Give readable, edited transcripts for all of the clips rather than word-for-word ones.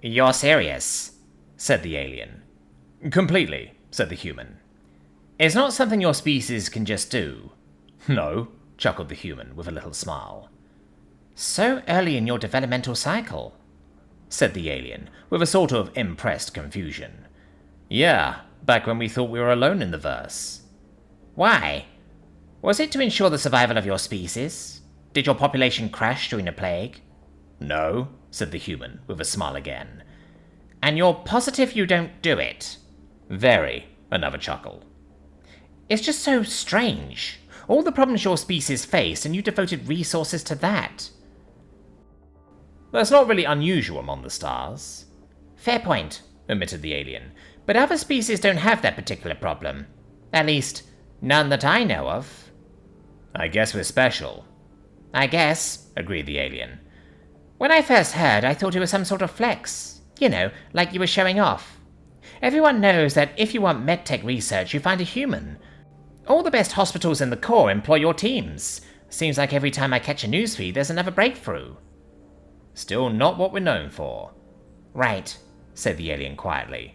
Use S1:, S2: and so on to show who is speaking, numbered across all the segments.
S1: You're serious, said the alien.
S2: Completely, said the human.
S1: It's not something your species can just do.
S2: No, chuckled the human with a little smile.
S1: So early in your developmental cycle, said the alien with a sort of impressed confusion.
S2: Yeah, back when we thought we were alone in the verse.
S1: Why? Was it to ensure the survival of your species? Did your population crash during a plague?
S2: No, said the human with a smile again.
S1: And you're positive you don't do it?
S2: Very, another chuckle.
S1: It's just so strange. All the problems your species faced, and you devoted resources to that.
S2: That's not really unusual among the stars.
S1: Fair point, admitted the alien. But other species don't have that particular problem. At least, none that I know of.
S2: I guess we're special.
S1: I guess, agreed the alien. When I first heard, I thought it was some sort of flex. You know, like you were showing off. Everyone knows that if you want medtech research, you find a human. All the best hospitals in the Corps employ your teams. Seems like every time I catch a newsfeed, there's another breakthrough.
S2: Still not what we're known for.
S1: Right, said the alien quietly.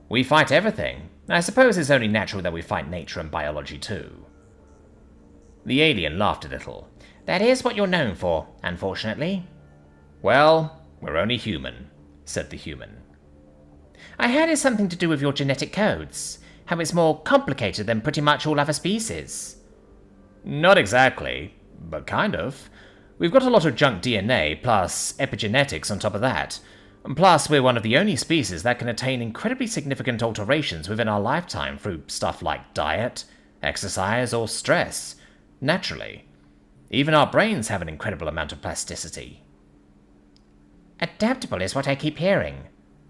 S2: We fight everything. I suppose it's only natural that we fight nature and biology too.
S1: The alien laughed a little. That is what you're known for, unfortunately.
S2: Well, we're only human, said the human.
S1: I heard it's something to do with your genetic codes. How it's more complicated than pretty much all other species.
S2: Not exactly, but kind of. We've got a lot of junk DNA, plus epigenetics on top of that. Plus, we're one of the only species that can attain incredibly significant alterations within our lifetime through stuff like diet, exercise, or stress. Naturally. Even our brains have an incredible amount of plasticity.
S1: Adaptable is what I keep hearing.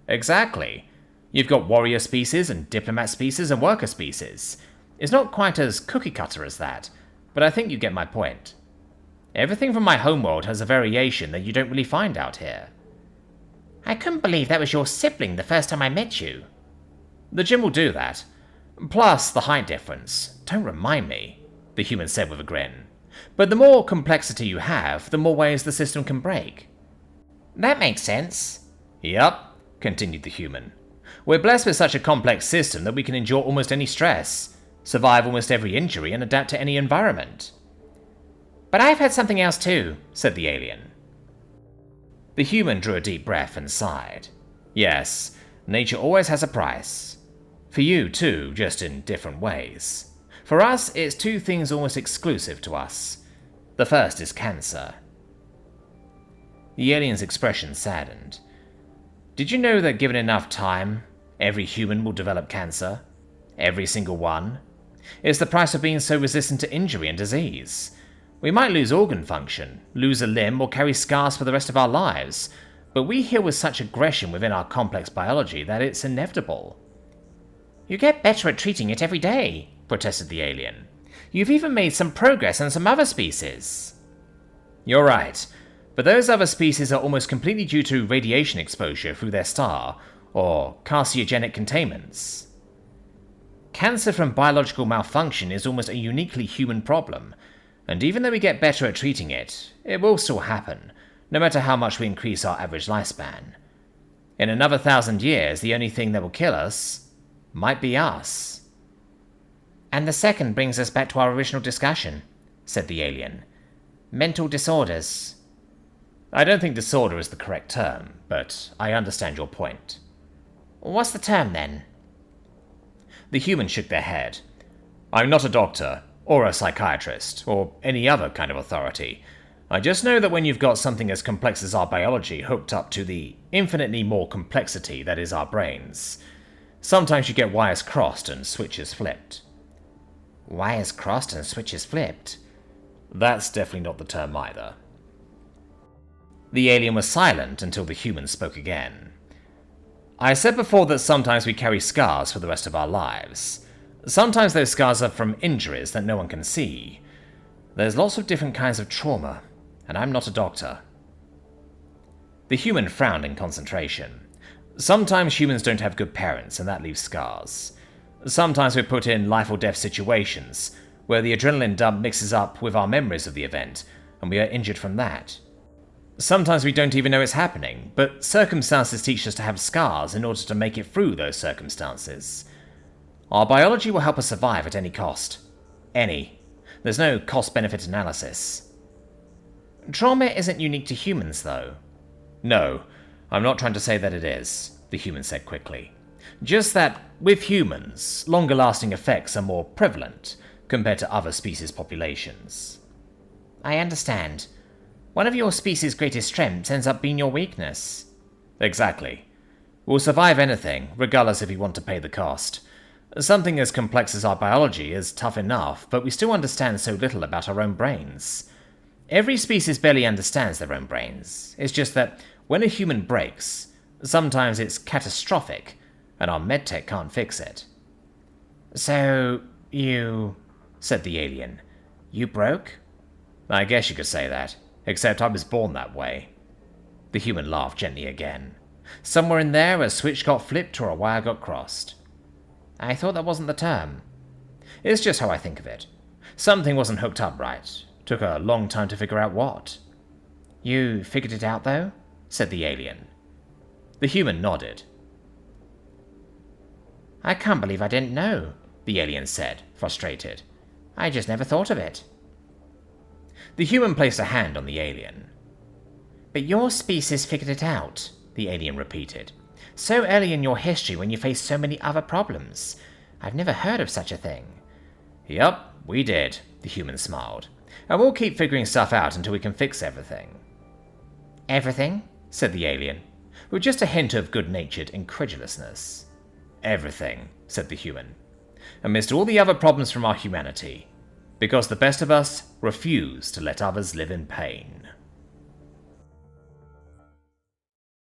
S2: Exactly. You've got warrior species and diplomat species and worker species. It's not quite as cookie-cutter as that, but I think you get my point. Everything from my homeworld has a variation that you don't really find out here.
S1: I couldn't believe that was your sibling the first time I met you.
S2: The gym will do that. Plus, the height difference. Don't remind me, the human said with a grin. But the more complexity you have, the more ways the system can break.
S1: That makes sense.
S2: Yup, continued the human. We're blessed with such a complex system that we can endure almost any stress, survive almost every injury, and adapt to any environment.
S1: But I've heard something else too, said the alien.
S2: The human drew a deep breath and sighed. Yes, nature always has a price. For you too, just in different ways. For us, it's two things almost exclusive to us. The first is cancer. The alien's expression saddened. Did you know that given enough time, every human will develop cancer? Every single one? It's the price of being so resistant to injury and disease. We might lose organ function, lose a limb, or carry scars for the rest of our lives, but we heal with such aggression within our complex biology that it's inevitable.
S1: You get better at treating it every day, protested the alien. You've even made some progress on some other species.
S2: You're right, but those other species are almost completely due to radiation exposure through their star, or carcinogenic contaminants. Cancer from biological malfunction is almost a uniquely human problem, and even though we get better at treating it, it will still happen, no matter how much we increase our average lifespan. In another 1,000 years, the only thing that will kill us might be us.
S1: And the second brings us back to our original discussion, said the alien. Mental disorders.
S2: I don't think disorder is the correct term, but I understand your point.
S1: What's the term then?
S2: The humans shook their head. I'm not a doctor, or a psychiatrist, or any other kind of authority. I just know that when you've got something as complex as our biology hooked up to the infinitely more complexity that is our brains, sometimes you get wires crossed and switches flipped.
S1: Wires crossed and switches flipped?
S2: That's definitely not the term either. The alien was silent until the human spoke again. I said before that sometimes we carry scars for the rest of our lives. Sometimes those scars are from injuries that no one can see. There's lots of different kinds of trauma, and I'm not a doctor. The human frowned in concentration. Sometimes humans don't have good parents, and that leaves scars. Sometimes we're put in life or death situations, where the adrenaline dump mixes up with our memories of the event, and we are injured from that. Sometimes we don't even know it's happening, but circumstances teach us to have scars in order to make it through those circumstances. Our biology will help us survive at any cost. Any. There's no cost-benefit analysis.
S1: Trauma isn't unique to humans, though.
S2: No, I'm not trying to say that it is, the human said quickly. Just that, with humans, longer-lasting effects are more prevalent compared to other species populations.
S1: I understand. One of your species' greatest strengths ends up being your weakness.
S2: Exactly. We'll survive anything, regardless if we want to pay the cost. Something as complex as our biology is tough enough, but we still understand so little about our own brains. Every species barely understands their own brains. It's just that when a human breaks, sometimes it's catastrophic, and our medtech can't fix it.
S1: So, you... said the alien. You broke?
S2: I guess you could say that, except I was born that way.
S1: The human laughed gently again. Somewhere in there, a switch got flipped or a wire got crossed. I thought that wasn't the term.
S2: It's just how I think of it. Something wasn't hooked up right. Took a long time to figure out what.
S1: You figured it out, though? Said the alien.
S2: The human nodded.
S1: I can't believe I didn't know, the alien said, frustrated. I just never thought of it.
S2: The human placed a hand on the alien.
S1: But your species figured it out, the alien repeated. So early in your history when you faced so many other problems. I've never heard of such a thing.
S2: Yup, we did, the human smiled. And we'll keep figuring stuff out until we can fix everything.
S1: Everything? Said the alien, with just a hint of good-natured incredulousness.
S2: Everything, said the human. Amidst all the other problems from our humanity. Because the best of us refuse to let others live in pain.